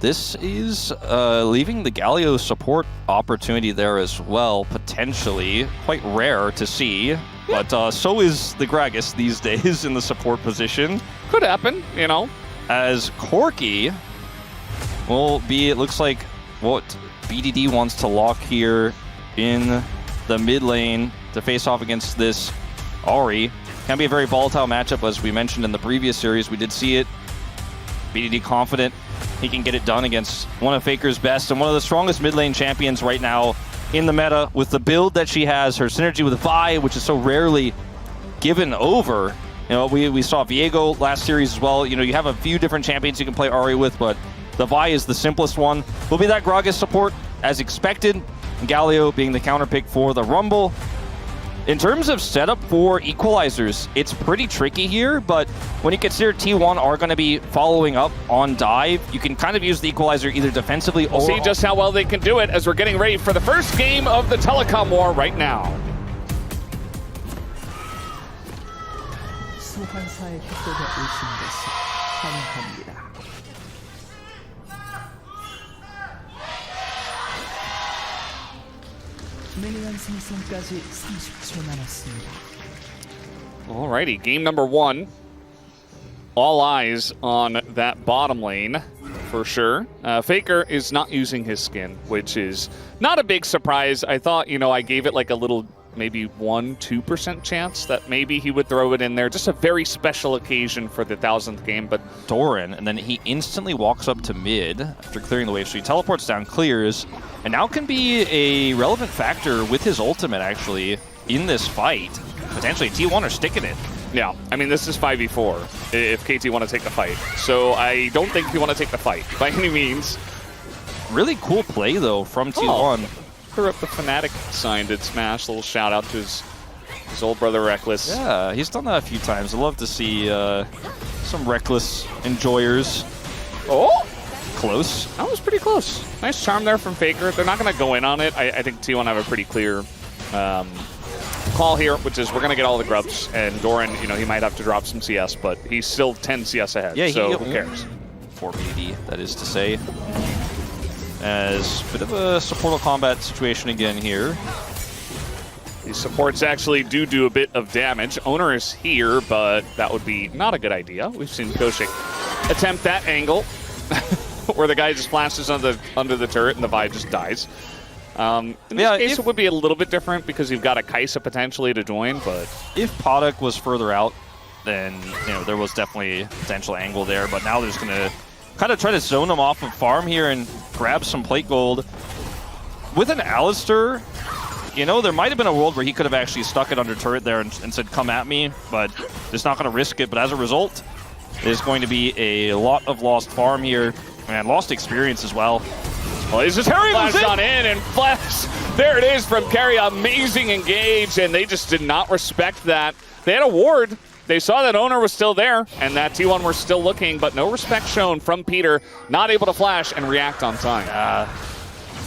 this is leaving the Galio support opportunity there as well, potentially. Quite rare to see, but so is the Gragas these days in the support position. Could happen, you know. As Corky will be, it looks like, what BDD wants to lock here in the mid lane to face off against this Ahri. Can be a very volatile matchup, as we mentioned in the previous series. We did see it. BDD confident he can get it done against one of Faker's best and one of the strongest mid lane champions right now in the meta with the build that she has, her synergy with Vi, which is so rarely given over. You know, we saw Viego last series as well. You know, you have a few different champions you can play Ahri with, but the Vi is the simplest one. Will be that Gragas support as expected. Galio being the counter pick for the Rumble. In terms of setup for equalizers, it's pretty tricky here, but when you consider T1 are going to be following up on dive, you can kind of use the equalizer either defensively or... See just how well they can do it as we're getting ready for the first game of the Telecom War right now. Alrighty, game number 1. All eyes on that bottom lane for sure. Faker is not using his skin, which is not a big surprise. I thought, you know, I gave it like a little maybe 1-2% chance that maybe he would throw it in there. Just a very special occasion for the 1000th game. But Doran, and then he instantly walks up to mid after clearing the wave. So he teleports down, clears, and now can be a relevant factor with his ultimate actually in this fight. Potentially T1 are sticking it. Yeah, I mean, this is 5v4 if KT want to take the fight. So I don't think you want to take the fight by any means. Really cool play though from T1. Oh. Up the Fnatic sign did Smash. A little shout out to his old brother Reckless. Yeah, he's done that a few times. I love to see some Reckless enjoyers. Oh, close. That was pretty close. Nice charm there from Faker. They're not going to go in on it. I think T1 have a pretty clear call here, which is we're going to get all the grubs. And Doran, you know, he might have to drop some CS, but he's still 10 CS ahead. Yeah, so who cares? 4 BD, that is to say. As a bit of a supportal combat situation again here. These supports actually do a bit of damage. Owner is here, but that would be not a good idea. We've seen Koshik attempt that angle where the guy just flashes under the turret and the Vi just dies. In this case, it would be a little bit different because you've got a Kaisa potentially to join, but... If Podok was further out, then, you know, there was definitely a potential angle there, but now there's going to kind of try to zone him off of farm here and grab some plate gold. With an Alistar, you know, there might have been a world where he could have actually stuck it under turret there and said, come at me, but just not going to risk it. But as a result, there's going to be a lot of lost farm here and lost experience as well. Well, he's just flash on in and flash. There it is from Carry. Amazing engage, and they just did not respect that. They had a ward. They saw that Owner was still there, and that T1 were still looking, but no respect shown from Peter, not able to flash and react on time.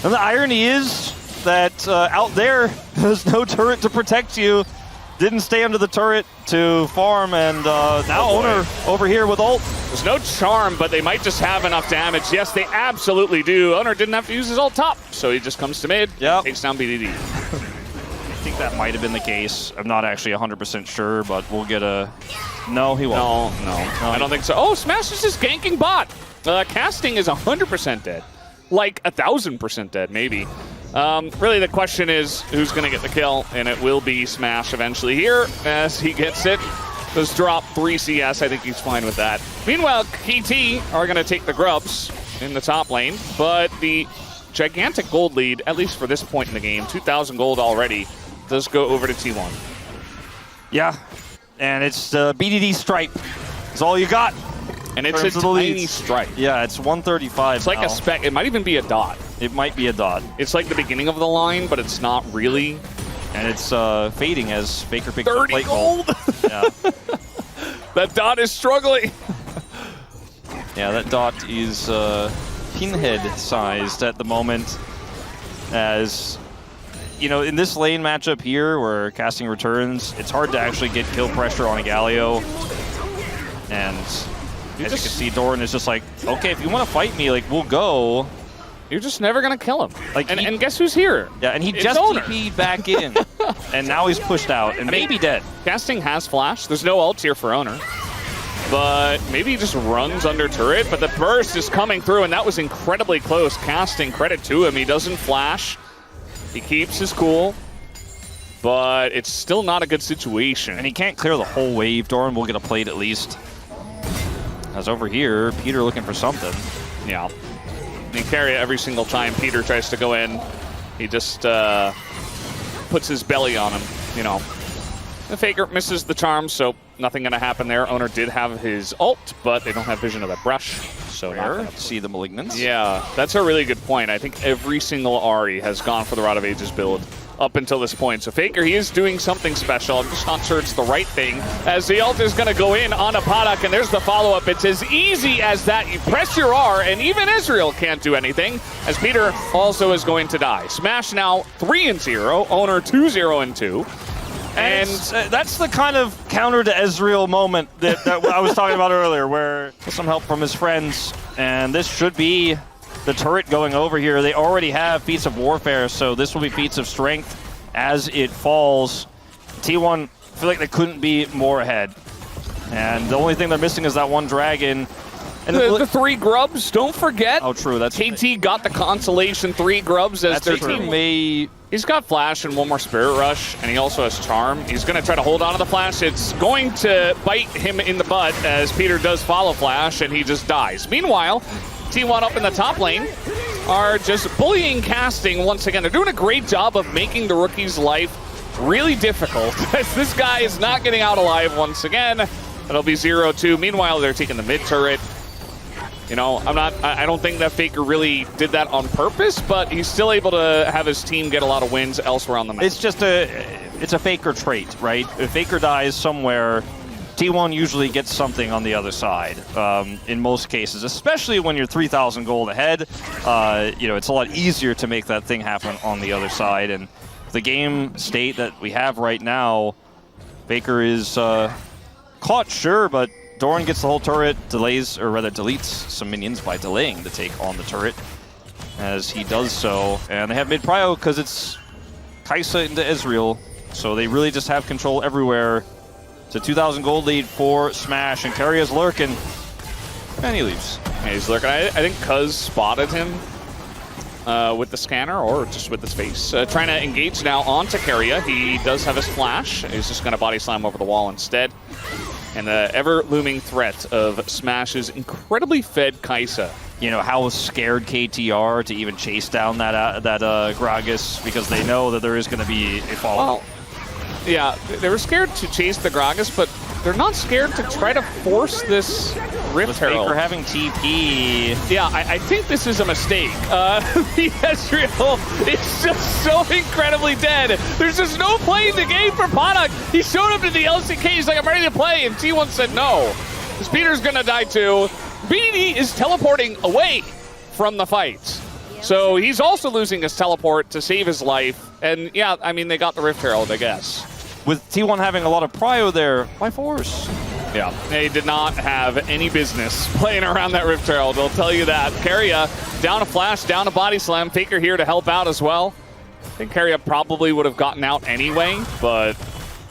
And the irony is that out there, there's no turret to protect you. Didn't stay under the turret to farm, and now Owner over here with ult. There's no charm, but they might just have enough damage. Yes, they absolutely do. Owner didn't have to use his ult top, so he just comes to mid, takes down BDD. I think that might have been the case. I'm not actually 100% sure, but we'll get a... No, he won't. No, I don't think so. Oh, Smash is just ganking bot. Casting is 100% dead. Like 1,000% dead, maybe. Really, the question is who's going to get the kill, and it will be Smash eventually here as he gets it. Does drop 3 CS. I think he's fine with that. Meanwhile, KT are going to take the grubs in the top lane, but the gigantic gold lead, at least for this point in the game, 2,000 gold already, does go over to T1. Yeah, and it's BDD stripe. It's all you got. And it's a tiny stripe. Yeah, it's 135. It's like a speck. It might even be a dot. It might be a dot. It's like the beginning of the line, but it's not really. And it's fading as Faker picks 30 plate gold. Yeah. That dot is struggling. Yeah, that dot is pinhead sized at the moment. As you know, in this lane matchup here where casting returns, it's hard to actually get kill pressure on a Galio. And As you can see, Doran is just like, okay, if you want to fight me, like, we'll go. You're just never going to kill him. Like, and guess who's here? Yeah, and he just TP'd back in. And now he's pushed out and maybe dead. Casting has flash. There's no ult here for Owner. But maybe he just runs under turret. But the burst is coming through, and that was incredibly close. Casting, credit to him. He doesn't flash. He keeps his cool. But it's still not a good situation. And he can't clear the whole wave. Doran will get a plate at least. As over here, Peter looking for something. Yeah. And carry it every single time Peter tries to go in. He just puts his belly on him, you know. The Faker misses the charm, so nothing going to happen there. Owner did have his ult, but they don't have vision of that brush. So rare to see the Malignants. Yeah, that's a really good point. I think every single Ahri has gone for the Rod of Ages build up until this point. So Faker, he is doing something special. I'm just not sure it's the right thing, as the ult is going to go in on a Padak, and there's the follow-up. It's as easy as that. You press your R, and even Israel can't do anything, as Peter also is going to die. Smash now 3-0, Owner 2-0-2. And that's the kind of counter to Ezreal moment that I was talking about earlier, where some help from his friends, and this should be the turret going over here. They already have feats of warfare, so this will be feats of strength as it falls. T1 feel like they couldn't be more ahead, and the only thing they're missing is that one dragon. And the 3 grubs, don't forget. Oh, true. That's KT got the consolation 3 grubs as their team. He's got flash and one more spirit rush, and he also has charm. He's going to try to hold on to the flash. It's going to bite him in the butt as Peter does follow flash, and he just dies. Meanwhile, T1 up in the top lane are just bullying casting once again. They're doing a great job of making the rookie's life really difficult, as this guy is not getting out alive once again. It'll be 0-2. Meanwhile, they're taking the mid turret. You know, I don't think that Faker really did that on purpose, but he's still able to have his team get a lot of wins elsewhere on the map. It's just it's a Faker trait, right? If Faker dies somewhere, T1 usually gets something on the other side, in most cases, especially when you're 3,000 gold ahead. You know, it's a lot easier to make that thing happen on the other side. And the game state that we have right now, Faker is caught, sure, but Doran gets the whole turret, delays, or rather deletes some minions by delaying the take on the turret as he does so. And they have mid-prio because it's Kai'Sa into Ezreal, so they really just have control everywhere. It's a 2,000 gold lead for Smash, and Keria is lurking, and he leaves. Yeah, he's lurking. I think Cuz spotted him with the scanner, or just with his face. Trying to engage now onto Keria. He does have his flash. He's just going to body slam over the wall instead. And the ever-looming threat of Smash's incredibly fed Kai'Sa. You know, how scared KTR to even chase down that Gragas, because they know that there is going to be a follow-up. Well, yeah, they were scared to chase the Gragas, but they're not scared to try to force this Rift Herald. Faker having TP. Yeah, I think this is a mistake. The Ezreal is just so incredibly dead. There's just no play in the game for Padak. He showed up to the LCK. He's like, I'm ready to play. And T1 said no. Because Peter's going to die too. BDD is teleporting away from the fight. So he's also losing his teleport to save his life. And yeah, I mean, they got the Rift Herald, I guess. With T1 having a lot of prio there, by force. Yeah, they did not have any business playing around that Rift Herald, I'll tell you that. Keria down a flash, down a body slam. Faker here to help out as well. I think Keria probably would have gotten out anyway, but,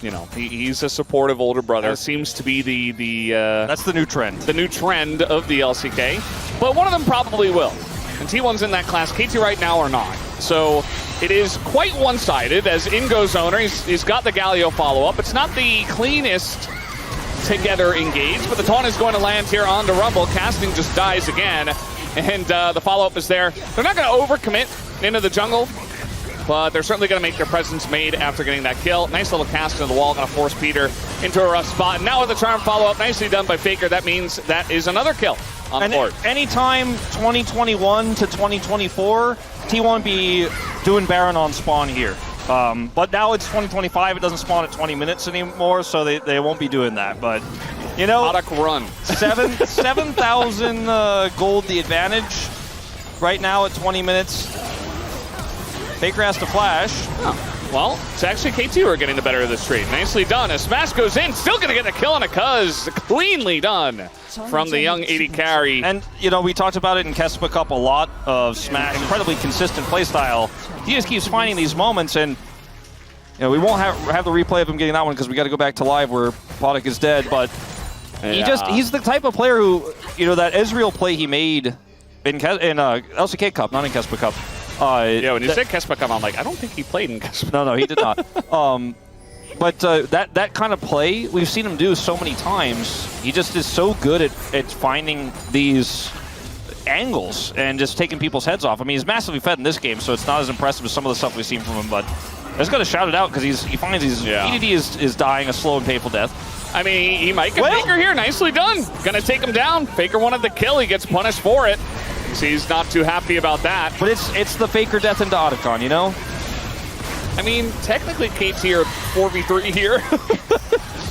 you know, he's a supportive older brother. Seems to be the that's the new trend. The new trend of the LCK. But one of them probably will. And T1's in that class. KT right now are not. So it is quite one-sided as in goes Owner. He's got the Galio follow-up. It's not the cleanest together engage, but the taunt is going to land here onto Rumble. Casting just dies again, and the follow-up is there. They're not going to overcommit into the jungle, but they're certainly going to make their presence made after getting that kill. Nice little cast into the wall, going to force Peter into a rough spot. And now with the charm follow-up, nicely done by Faker. That means that is another kill on the board. Anytime 2021 to 2024, T1 be doing Baron on spawn here. But now it's 2025, it doesn't spawn at 20 minutes anymore, so they won't be doing that. But, you know, Padak run. 7,000 gold the advantage right now at 20 minutes. Faker has to flash. Oh. Well, it's actually KT who are getting the better of this trade. Nicely done. A smash goes in, still going to get the kill on a Cuz. Cleanly done from the young 80 carry. And, you know, we talked about it in Kespa Cup a lot of Smash. Incredibly consistent playstyle. He just keeps finding these moments, and, you know, we won't have the replay of him getting that one because we got to go back to live where Podok is dead, but he's the type of player who, you know, that Ezreal play he made in LCK Cup, not in Kespa Cup. Yeah, when you said Kespa Cup, I'm like, I don't think he played in Kespa. No, he did not. But that kind of play, we've seen him do so many times. He just is so good at finding these angles and just taking people's heads off. I mean, he's massively fed in this game, so it's not as impressive as some of the stuff we've seen from him, but I just got to shout it out because he finds he's EDD is dying a slow and painful death. I mean, he might get Faker here. Nicely done. Gonna take him down. Faker wanted the kill. He gets punished for it. He's not too happy about that. But it's the Faker death into Otacon, you know? I mean, technically KT are 4v3 here,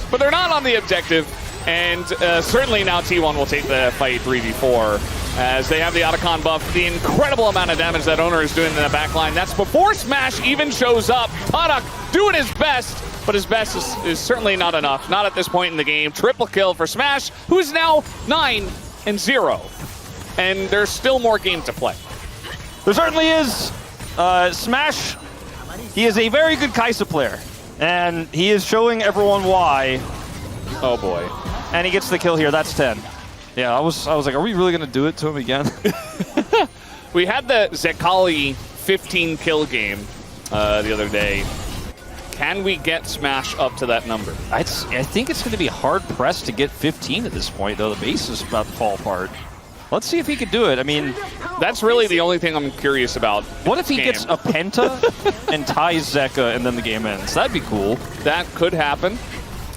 but they're not on the objective. And certainly now T1 will take the fight 3v4 as they have the Otacon buff. The incredible amount of damage that Owner is doing in the backline. That's before Smash even shows up. Podok doing his best, but his best is certainly not enough. Not at this point in the game. Triple kill for Smash, who is now 9-0. And there's still more game to play. There certainly is. Smash, he is a very good Kai'Sa player. And he is showing everyone why. Oh boy. And he gets the kill here. That's 10. Yeah, I was like, are we really going to do it to him again? We had the Zekali 15 kill game the other day. Can we get Smash up to that number? I think it's going to be hard pressed to get 15 at this point, though. The base is about to fall apart. Let's see if he could do it. I mean, that's really the only thing I'm curious about. What if he gets a penta and ties Zeka and then the game ends? That'd be cool. That could happen.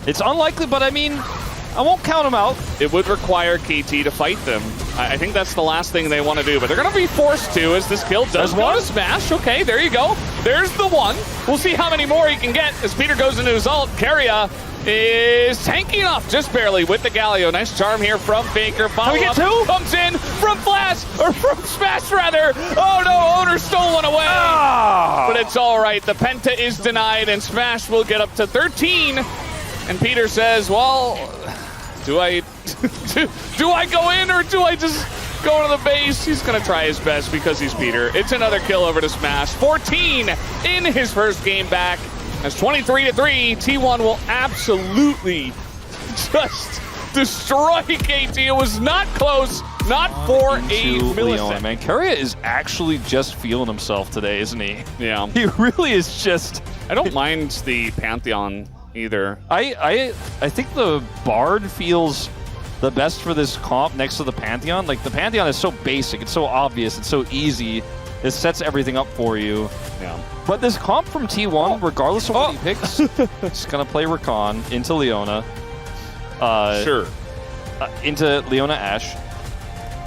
It's unlikely, but I mean, I won't count him out. It would require KT to fight them. I think that's the last thing they want to do, but they're going to be forced to as this kill does go to Smash. Okay, there you go. There's the one. We'll see how many more he can get as Peter goes into his ult. Keria is tanking off just barely with the Galio. Nice charm here from Faker. Can we get two? Comes in from Flash, or from Smash rather. Oh no, Owner stole one away. But it's all right. The Penta is denied and Smash will get up to 13. And Peter says, well, do I go in or do I just go to the base? He's going to try his best because he's Peter. It's another kill over to Smash. 14 in his first game back. That's 23-3. T1 will absolutely just destroy KT. It was not close, not for a millisecond. Man, Keria is actually just feeling himself today, isn't he? Yeah. He really is just... I don't mind the Pantheon either. I think the Bard feels the best for this comp next to the Pantheon. Like, the Pantheon is so basic, it's so obvious, it's so easy. It sets everything up for you. Yeah. But this comp from T1, regardless of what he picks, is going to play Rakan into Leona. Into Leona Ashe.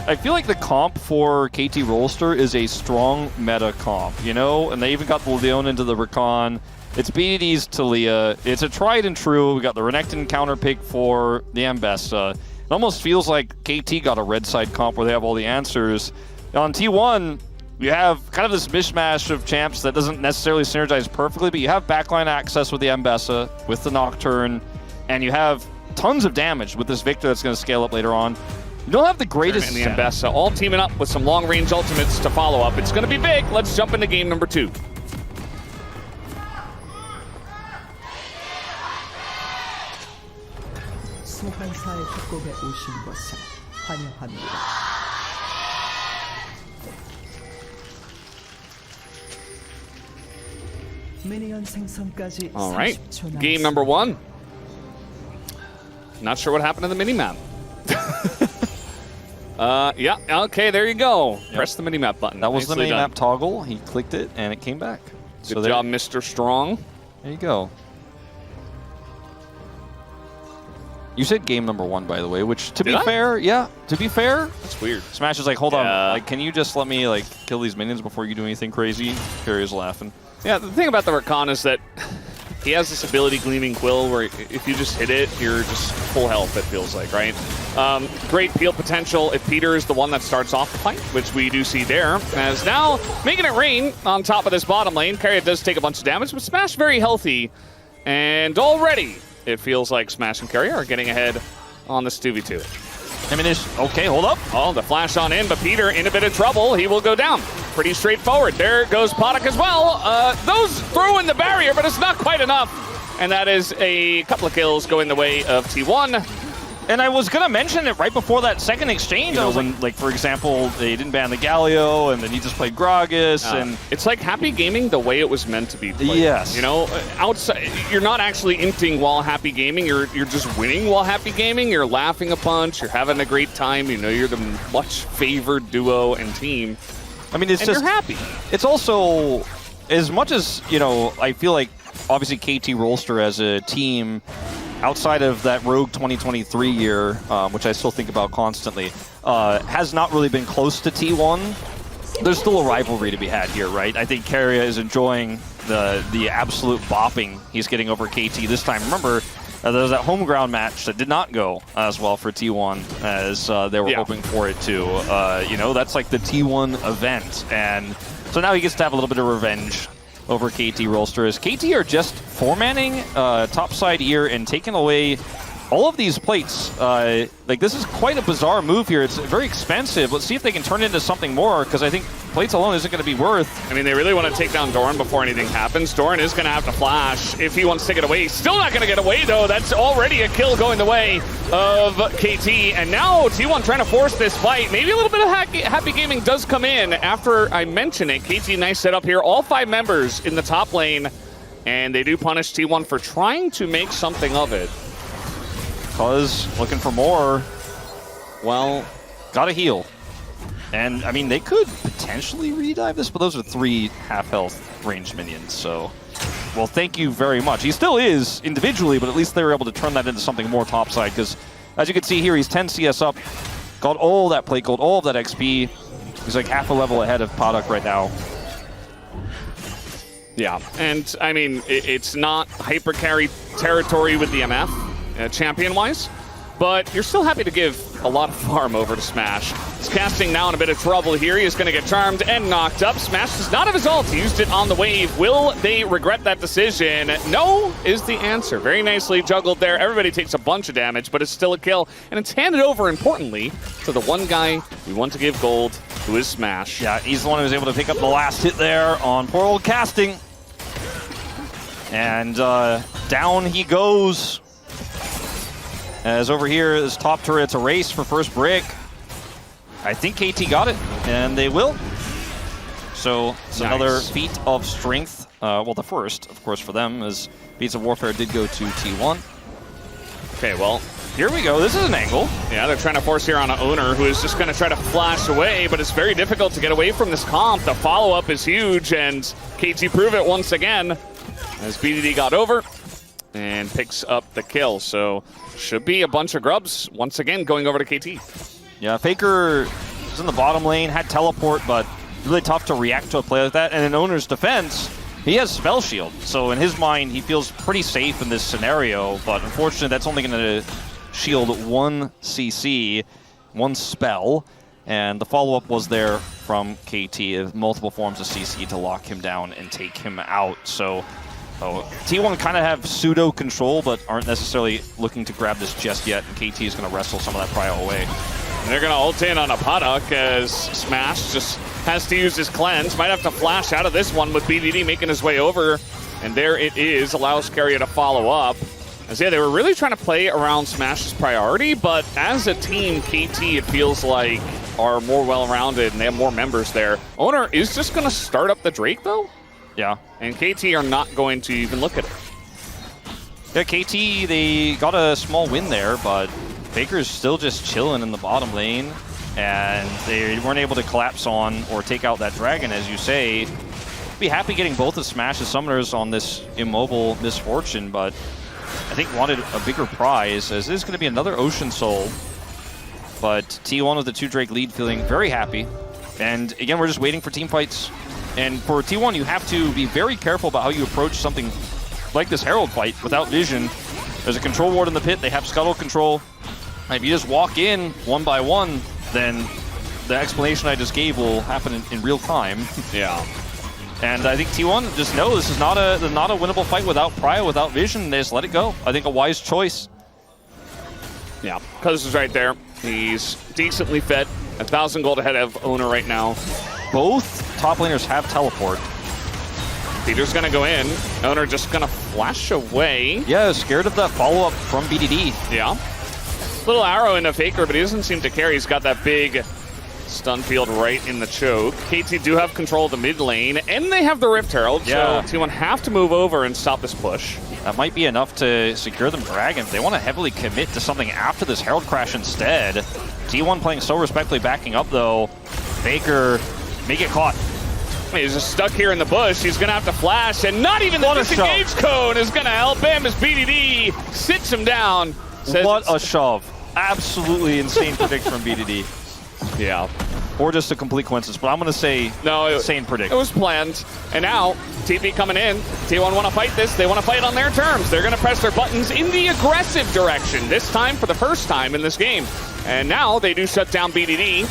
I feel like the comp for KT ROLSTER is a strong meta comp, you know? And they even got the Leona into the Rakan. It's BDD's Talia. It's a tried and true. We got the Renekton counter pick for the Ambessa. It almost feels like KT got a red side comp where they have all the answers. On T1, you have kind of this mishmash of champs that doesn't necessarily synergize perfectly, but you have backline access with the Ambessa, with the Nocturne, and you have tons of damage with this Victor that's going to scale up later on. You don't have the greatest... And the Ambessa all teaming up with some long-range ultimates to follow up. It's going to be big. Let's jump into game number 2. 소환사의 협곡에 오신 것을 환영합니다. 미니언 생성까지 All right, 30초 game number 1. Not sure what happened to the mini-map. Yeah, okay, there you go. Yep. Press the mini-map button. That was the mini-map toggle. He clicked it, and it came back. Good job, Mr. Strong. There you go. You said game number 1, by the way, which, to be fair, That's weird. Smash is like, hold on, like, can you just let me, like, kill these minions before you do anything crazy? Keria's laughing. Yeah, the thing about the Rakan is that he has this ability, Gleaming Quill, where if you just hit it, you're just full health, it feels like, right? Great peel potential if Peter is the one that starts off the fight, which we do see there. As now, making it rain on top of this bottom lane. Carrier does take a bunch of damage, but Smash very healthy. And already, it feels like Smash and Carrier are getting ahead on this 2v2. I mean, okay, hold up. Oh, the flash on in, but Peter in a bit of trouble. He will go down. Pretty straightforward. There goes Podok as well. Those throw in the barrier, but it's not quite enough. And that is a couple of kills going the way of T1. And I was going to mention it right before that second exchange. I was like, for example, they didn't ban the Galio, and then he just played Gragas, and it's like happy gaming the way it was meant to be played. Yes. You know, outside, you're not actually inting while happy gaming. You're just winning while happy gaming. You're laughing a bunch. You're having a great time. You know, you're the much favored duo and team. I mean, it's and just you're happy. It's also, as much as, you know, I feel like obviously KT ROLSTER as a team, outside of that Rogue 2023 year, which I still think about constantly, has not really been close to T1. There's still a rivalry to be had here, right? I think Carrier is enjoying the absolute bopping he's getting over KT this time. Remember, there was that home ground match that did not go as well for T1 as they were hoping for it to. You know, that's like the T1 event. And so now he gets to have a little bit of revenge over KT ROLSTER, as KT are just four-manning topside here and taking away all of these plates. Like, this is quite a bizarre move here. It's very expensive. Let's see if they can turn it into something more, because I think plates alone isn't going to be worth. I mean, they really want to take down Doran before anything happens. Doran is going to have to flash if he wants to get away. He's still not going to get away, though. That's already a kill going the way of KT. And now T1 trying to force this fight. Maybe a little bit of happy gaming does come in after I mention it. KT, nice setup here. All 5 members in the top lane. And they do punish T1 for trying to make something of it. Cuz looking for more. Well, gotta heal. And I mean, they could potentially redive this, but those are 3 half-health ranged minions, so... Well, thank you very much. He still is individually, but at least they were able to turn that into something more topside, because as you can see here, he's 10 CS up, got all that plate gold, all of that XP. He's like half a level ahead of Podok right now. Yeah, and I mean, it's not hyper carry territory with the MF, champion-wise, but you're still happy to give a lot of farm over to Smash. He's casting now in a bit of trouble here. He's going to get charmed and knocked up. Smash does not have his ult. He used it on the wave. Will they regret that decision? No is the answer. Very nicely juggled there. Everybody takes a bunch of damage, but it's still a kill. And it's handed over, importantly, to the one guy we want to give gold, who is Smash. Yeah, he's the one who was able to pick up the last hit there on poor old casting. And down he goes. As over here, this top turret's a race for first brick. I think KT got it, and they will. So it's another feat of strength. Well, the first, of course, for them, as Beats of Warfare did go to T1. Okay, well, here we go. This is an angle. Yeah, they're trying to force here on an owner who is just going to try to flash away, but it's very difficult to get away from this comp. The follow-up is huge, and KT prove it once again as BDD got over and picks up the kill. So should be a bunch of grubs once again going over to KT. Yeah, Faker is in the bottom lane, had teleport, but really tough to react to a play like that. And in Owner's defense, he has Spell Shield. So in his mind, he feels pretty safe in this scenario, but unfortunately, that's only going to shield 1 CC, 1 spell. And the follow-up was there from KT, multiple forms of CC to lock him down and take him out. So T1 kind of have pseudo control, but aren't necessarily looking to grab this just yet. And KT is going to wrestle some of that prio away. And they're going to ult in on a Podok as Smash just has to use his cleanse. Might have to flash out of this one with BDD making his way over. And there it is, allows Carrier to follow up. As yeah, they were really trying to play around Smash's priority, but as a team, KT, it feels like, are more well-rounded and they have more members there. Owner is just going to start up the Drake, though? Yeah. And KT are not going to even look at it. Yeah, KT, they got a small win there, but Faker's still just chilling in the bottom lane, and they weren't able to collapse on or take out that dragon, as you say. Be happy getting both of Smash's summoners on this immobile misfortune, but I think wanted a bigger prize, as this is going to be another Ocean Soul. But T1 with the 2 Drake lead feeling very happy. And again, we're just waiting for team fights. And for T1, you have to be very careful about how you approach something like this Herald fight without vision. There's a control ward in the pit. They have scuttle control. If you just walk in one by one, then the explanation I just gave will happen in real time. Yeah. And I think T1 just know this is not a winnable fight without Prio, without vision. They just let it go. I think a wise choice. Yeah, Cuz is right there. He's decently fed. 1,000 gold ahead of Owner right now. Both top laners have teleport. Peter's gonna go in. Owner just gonna flash away. Yeah, scared of that follow-up from BDD. Yeah. Little arrow into Faker, but he doesn't seem to care. He's got that big stun field right in the choke. KT do have control of the mid lane, and they have the Rift Herald, so T1 have to move over and stop this push. That might be enough to secure them Dragon. They want to heavily commit to something after this Herald crash instead. T1 playing so respectfully, backing up though. Faker may get caught. He's just stuck here in the bush. He's going to have to flash, and not even the disengage cone is going to help him as BDD sits him down. What a shove. Absolutely insane predict from BDD. Yeah. Or just a complete coincidence, but I'm going to say insane predict. It was planned. And now, TP coming in. T1 want to fight this. They want to fight on their terms. They're going to press their buttons in the aggressive direction, this time for the first time in this game. And now they do shut down BDD.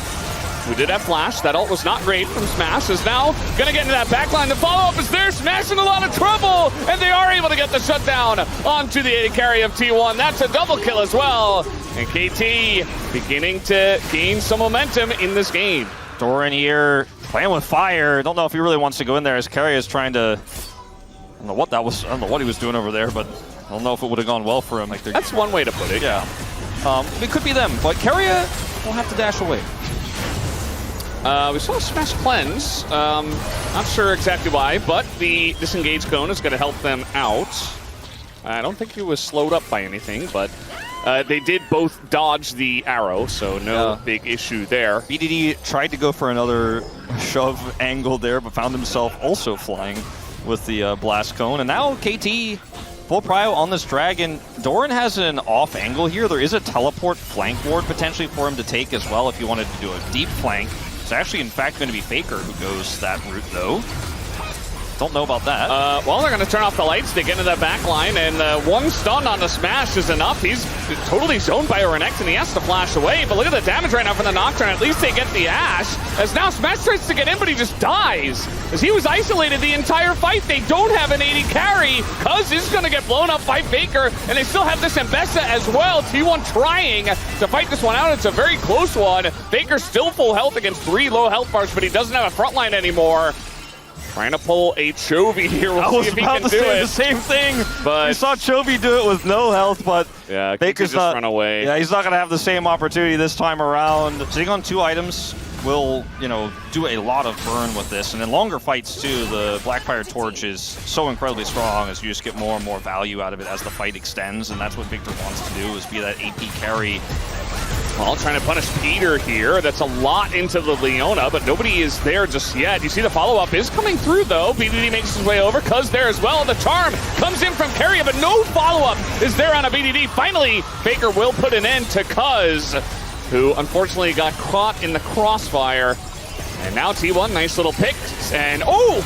We did have Flash. That ult was not great from Smash. Is now going to get into that backline. The follow-up is there. Smash in a lot of trouble. And they are able to get the shutdown onto the AD carry of T1. That's a double kill as well. And KT beginning to gain some momentum in this game. Doran here playing with fire. Don't know if he really wants to go in there as Carry is trying to... I don't know what that was. I don't know what he was doing over there, but I don't know if it would have gone well for him. Like that's one way to put it. Yeah. It could be them, but Carry will have to dash away. We saw Smash cleanse. Not sure exactly why, but the disengage cone is going to help them out. I don't think he was slowed up by anything, but they did both dodge the arrow, so no big issue there. BDD tried to go for another shove angle there, but found himself also flying with the blast cone. And now KT full prio on this dragon. Doran has an off angle here. There is a teleport flank ward potentially for him to take as well if you wanted to do a deep flank. It's actually, in fact, going to be Faker who goes that route, though. Don't know about that. Well, they're going to turn off the lights. They get into that back line, and one stun on the Smash is enough. He's totally zoned by Renekton, and he has to flash away. But look at the damage right now from the Nocturne. At least they get the Ash. As now Smash tries to get in, but he just dies. As he was isolated the entire fight. They don't have an AD carry. Cuz is going to get blown up by Faker, and they still have this Mbessa as well. T1 trying to fight this one out. It's a very close one. Faker's still full health against 3 low health bars, but he doesn't have a front line anymore. Trying to pull a Chovy here. We'll see if he can do it. The same thing. But we saw Chovy do it with no health, but yeah, Baker's just run away. Yeah, he's not going to have the same opportunity this time around. Sitting on 2 items will, do a lot of burn with this. And in longer fights, too, the Blackfire Torch is so incredibly strong as you just get more and more value out of it as the fight extends. And that's what Victor wants to do, is be that AP carry. Well, trying to punish Peter here. That's a lot into the Leona, but nobody is there just yet. You see the follow-up is coming through, though. BDD makes his way over. Cuz there as well. The charm comes in from Carrier, but no follow-up is there on a BDD. Finally, Faker will put an end to Cuz, who unfortunately got caught in the crossfire. And now T1, nice little pick. And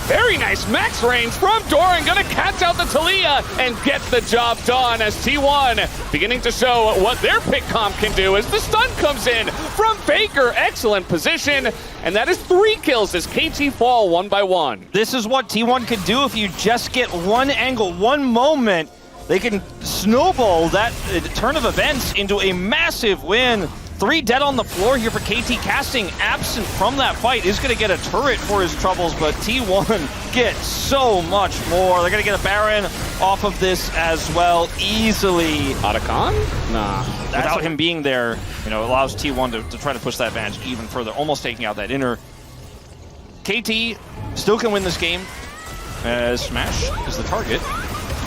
very nice max range from Doran. Gonna catch out the Talia and get the job done as T1 beginning to show what their pick comp can do as the stun comes in from Faker. Excellent position. And that is 3 kills as KT fall 1 by 1. This is what T1 can do if you just get one angle, one moment. They can snowball that turn of events into a massive win. 3 dead on the floor here for KT. Casting absent from that fight is going to get a turret for his troubles, but T1 gets so much more. They're going to get a Baron off of this as well easily. Otacon? Nah. Without him being there, it allows T1 to try to push that advantage even further, almost taking out that inner. KT still can win this game as Smash is the target.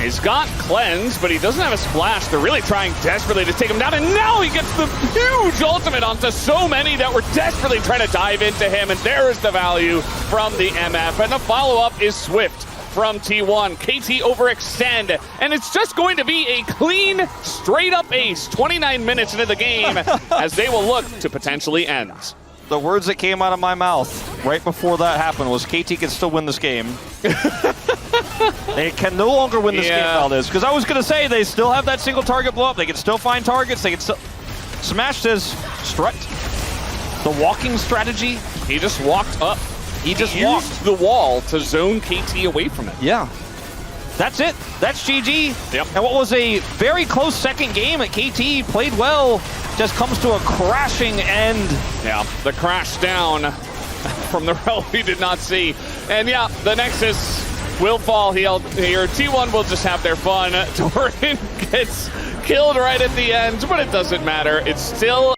He's got cleanse, but he doesn't have a splash. They're really trying desperately to take him down, and now he gets the huge ultimate onto so many that were desperately trying to dive into him, and there is the value from the MF, and the follow-up is swift from T1. KT overextend, and it's just going to be a clean, straight-up ace 29 minutes into the game as they will look to potentially end. The words that came out of my mouth right before that happened was KT can still win this game. They can no longer win this game Yeah. now, this. Because I was going to say, they still have that single target blow up. They can still find targets. They can still... Smash says, strut. The walking strategy. He just walked up. He just Used walked. the wall to zone KT away from it. Yeah. That's it. That's GG. Yep. And what was a very close second game at KT, played well, just comes to a crashing end. Yeah, the crash down from the rel we did not see. And yeah, the Nexus will fall here. T1 will just have their fun. Torin gets killed right at the end, but it doesn't matter. It's still